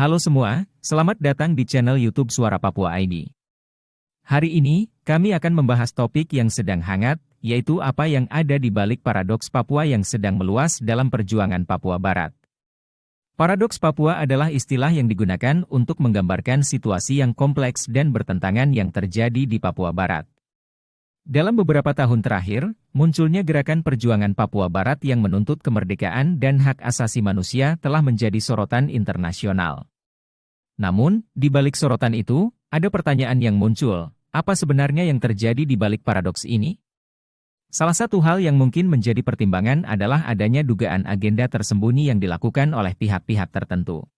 Halo semua, selamat datang di channel YouTube Suara Papua ID. Hari ini, kami akan membahas topik yang sedang hangat, yaitu apa yang ada di balik paradoks Papua yang sedang meluas dalam perjuangan Papua Barat. Paradoks Papua adalah istilah yang digunakan untuk menggambarkan situasi yang kompleks dan bertentangan yang terjadi di Papua Barat. Dalam beberapa tahun terakhir, munculnya gerakan perjuangan Papua Barat yang menuntut kemerdekaan dan hak asasi manusia telah menjadi sorotan internasional. Namun, di balik sorotan itu, ada pertanyaan yang muncul, apa sebenarnya yang terjadi di balik paradoks ini? Salah satu hal yang mungkin menjadi pertimbangan adalah adanya dugaan agenda tersembunyi yang dilakukan oleh pihak-pihak tertentu.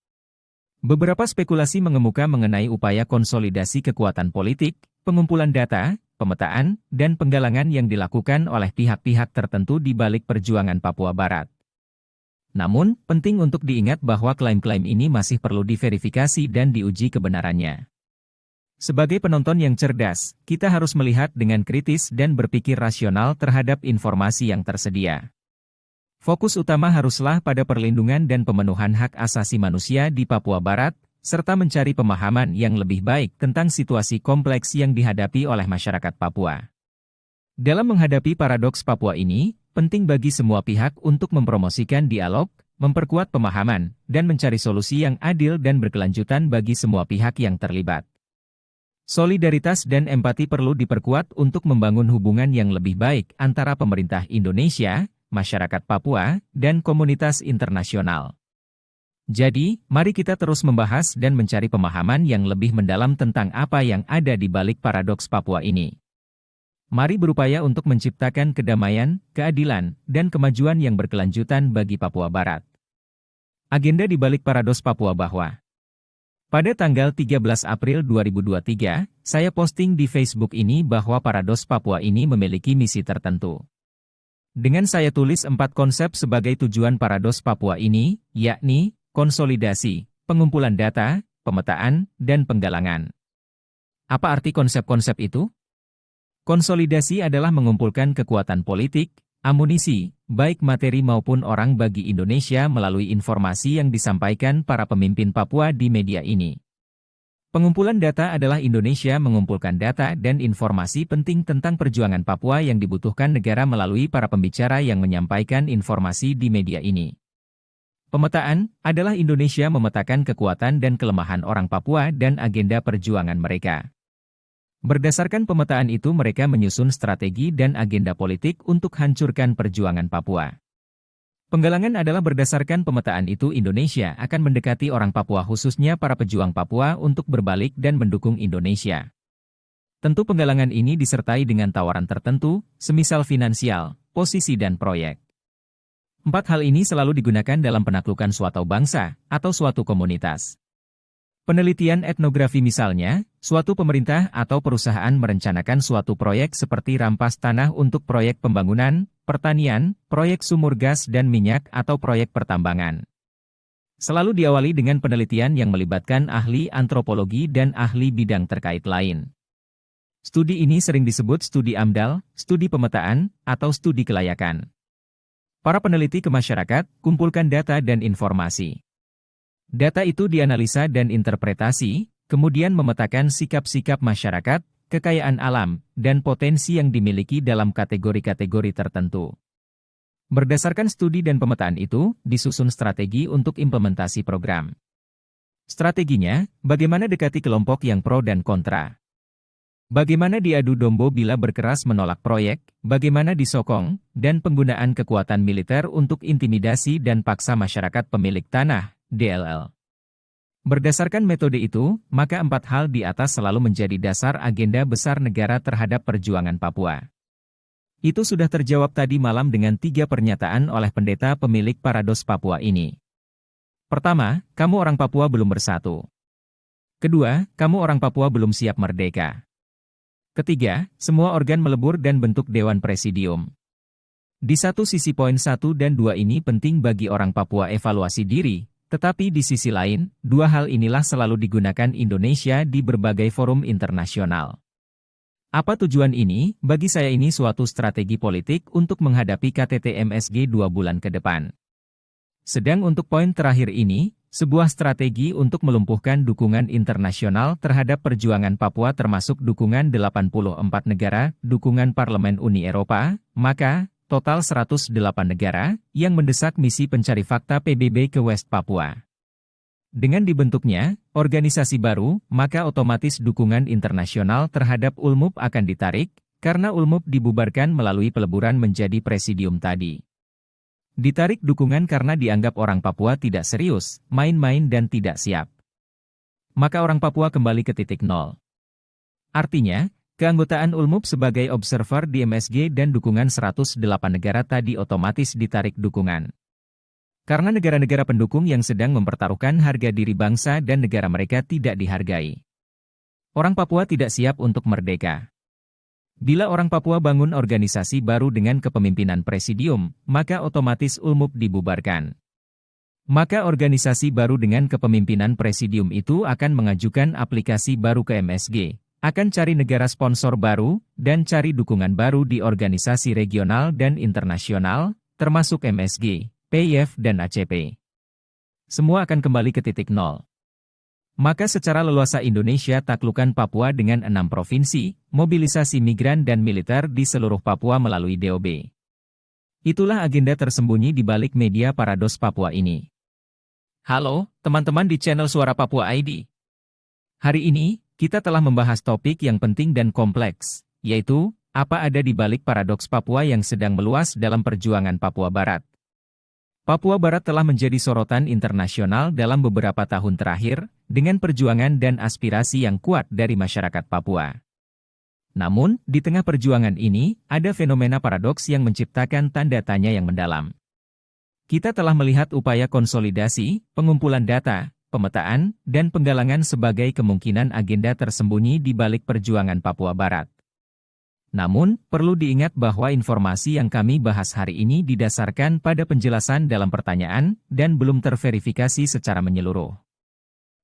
Beberapa spekulasi mengemuka mengenai upaya konsolidasi kekuatan politik, pengumpulan data, pemetaan, dan penggalangan yang dilakukan oleh pihak-pihak tertentu di balik perjuangan Papua Barat. Namun, penting untuk diingat bahwa klaim-klaim ini masih perlu diverifikasi dan diuji kebenarannya. Sebagai penonton yang cerdas, kita harus melihat dengan kritis dan berpikir rasional terhadap informasi yang tersedia. Fokus utama haruslah pada perlindungan dan pemenuhan hak asasi manusia di Papua Barat, serta mencari pemahaman yang lebih baik tentang situasi kompleks yang dihadapi oleh masyarakat Papua. Dalam menghadapi paradoks Papua ini, penting bagi semua pihak untuk mempromosikan dialog, memperkuat pemahaman, dan mencari solusi yang adil dan berkelanjutan bagi semua pihak yang terlibat. Solidaritas dan empati perlu diperkuat untuk membangun hubungan yang lebih baik antara pemerintah Indonesia, masyarakat Papua, dan komunitas internasional. Jadi, mari kita terus membahas dan mencari pemahaman yang lebih mendalam tentang apa yang ada di balik paradoks Papua ini. Mari berupaya untuk menciptakan kedamaian, keadilan, dan kemajuan yang berkelanjutan bagi Papua Barat. Agenda di balik paradoks Papua bahwa pada tanggal 13 April 2023, saya posting di Facebook ini bahwa paradoks Papua ini memiliki misi tertentu. Dengan saya tulis 4 konsep sebagai tujuan paradoks Papua ini, yakni konsolidasi, pengumpulan data, pemetaan, dan penggalangan. Apa arti konsep-konsep itu? Konsolidasi adalah mengumpulkan kekuatan politik, amunisi, baik materi maupun orang bagi Indonesia melalui informasi yang disampaikan para pemimpin Papua di media ini. Pengumpulan data adalah Indonesia mengumpulkan data dan informasi penting tentang perjuangan Papua yang dibutuhkan negara melalui para pembicara yang menyampaikan informasi di media ini. Pemetaan adalah Indonesia memetakan kekuatan dan kelemahan orang Papua dan agenda perjuangan mereka. Berdasarkan pemetaan itu mereka menyusun strategi dan agenda politik untuk hancurkan perjuangan Papua. Penggalangan adalah berdasarkan pemetaan itu Indonesia akan mendekati orang Papua khususnya para pejuang Papua untuk berbalik dan mendukung Indonesia. Tentu penggalangan ini disertai dengan tawaran tertentu, semisal finansial, posisi dan proyek. 4 hal ini selalu digunakan dalam penaklukan suatu bangsa atau suatu komunitas. Penelitian etnografi misalnya, suatu pemerintah atau perusahaan merencanakan suatu proyek seperti rampas tanah untuk proyek pembangunan, pertanian, proyek sumur gas dan minyak atau proyek pertambangan. Selalu diawali dengan penelitian yang melibatkan ahli antropologi dan ahli bidang terkait lain. Studi ini sering disebut studi AMDAL, studi pemetaan, atau studi kelayakan. Para peneliti ke masyarakat, kumpulkan data dan informasi. Data itu dianalisa dan interpretasi, kemudian memetakan sikap-sikap masyarakat, kekayaan alam, dan potensi yang dimiliki dalam kategori-kategori tertentu. Berdasarkan studi dan pemetaan itu, disusun strategi untuk implementasi program. Strateginya, bagaimana dekati kelompok yang pro dan kontra. Bagaimana diadu domba bila berkeras menolak proyek, bagaimana disokong, dan penggunaan kekuatan militer untuk intimidasi dan paksa masyarakat pemilik tanah, DLL. Berdasarkan metode itu, maka 4 hal di atas selalu menjadi dasar agenda besar negara terhadap perjuangan Papua. Itu sudah terjawab tadi malam dengan 3 pernyataan oleh pendeta pemilik paradoks Papua ini. Pertama, kamu orang Papua belum bersatu. Kedua, kamu orang Papua belum siap merdeka. Ketiga, semua organ melebur dan bentuk Dewan Presidium. Di satu sisi poin 1 dan 2 ini penting bagi orang Papua evaluasi diri, tetapi di sisi lain, 2 hal inilah selalu digunakan Indonesia di berbagai forum internasional. Apa tujuan ini? Bagi saya ini suatu strategi politik untuk menghadapi KTT MSG 2 bulan ke depan. Sedang untuk poin terakhir ini, Sebuah strategi untuk melumpuhkan dukungan internasional terhadap perjuangan Papua termasuk dukungan 84 negara, dukungan Parlemen Uni Eropa, maka, total 108 negara, yang mendesak misi pencari fakta PBB ke West Papua. Dengan dibentuknya organisasi baru, maka otomatis dukungan internasional terhadap ULMUP akan ditarik, karena ULMUP dibubarkan melalui peleburan menjadi presidium tadi. Ditarik dukungan karena dianggap orang Papua tidak serius, main-main dan tidak siap. Maka orang Papua kembali ke titik nol. Artinya, keanggotaan ULMUP sebagai observer di MSG dan dukungan 108 negara tadi otomatis ditarik dukungan. Karena negara-negara pendukung yang sedang mempertaruhkan harga diri bangsa dan negara mereka tidak dihargai. Orang Papua tidak siap untuk merdeka. Bila orang Papua bangun organisasi baru dengan kepemimpinan presidium, maka otomatis ULMUP dibubarkan. Maka organisasi baru dengan kepemimpinan presidium itu akan mengajukan aplikasi baru ke MSG, akan cari negara sponsor baru, dan cari dukungan baru di organisasi regional dan internasional, termasuk MSG, PIF dan ACP. Semua akan kembali ke titik nol. Maka secara leluasa Indonesia taklukkan Papua dengan 6 provinsi, mobilisasi migran dan militer di seluruh Papua melalui DOB. Itulah agenda tersembunyi di balik media Paradoks Papua ini. Halo, teman-teman di channel Suara Papua ID. Hari ini, kita telah membahas topik yang penting dan kompleks, yaitu, apa ada di balik paradoks Papua yang sedang meluas dalam perjuangan Papua Barat. Papua Barat telah menjadi sorotan internasional dalam beberapa tahun terakhir, dengan perjuangan dan aspirasi yang kuat dari masyarakat Papua. Namun, di tengah perjuangan ini, ada fenomena paradoks yang menciptakan tanda tanya yang mendalam. Kita telah melihat upaya konsolidasi, pengumpulan data, pemetaan, dan penggalangan sebagai kemungkinan agenda tersembunyi di balik perjuangan Papua Barat. Namun, perlu diingat bahwa informasi yang kami bahas hari ini didasarkan pada penjelasan dalam pertanyaan, dan belum terverifikasi secara menyeluruh.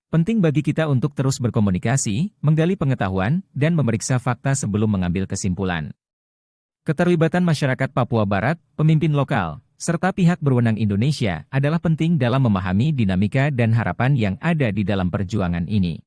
Penting bagi kita untuk terus berkomunikasi, menggali pengetahuan, dan memeriksa fakta sebelum mengambil kesimpulan. Keterlibatan masyarakat Papua Barat, pemimpin lokal, serta pihak berwenang Indonesia adalah penting dalam memahami dinamika dan harapan yang ada di dalam perjuangan ini.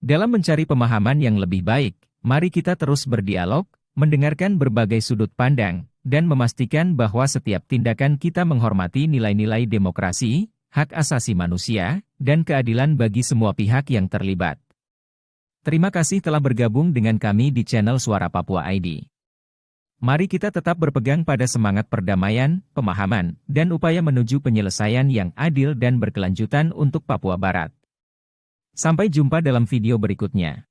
Dalam mencari pemahaman yang lebih baik, mari kita terus berdialog, mendengarkan berbagai sudut pandang, dan memastikan bahwa setiap tindakan kita menghormati nilai-nilai demokrasi, hak asasi manusia, dan keadilan bagi semua pihak yang terlibat. Terima kasih telah bergabung dengan kami di channel Suara Papua ID. Mari kita tetap berpegang pada semangat perdamaian, pemahaman, dan upaya menuju penyelesaian yang adil dan berkelanjutan untuk Papua Barat. Sampai jumpa dalam video berikutnya.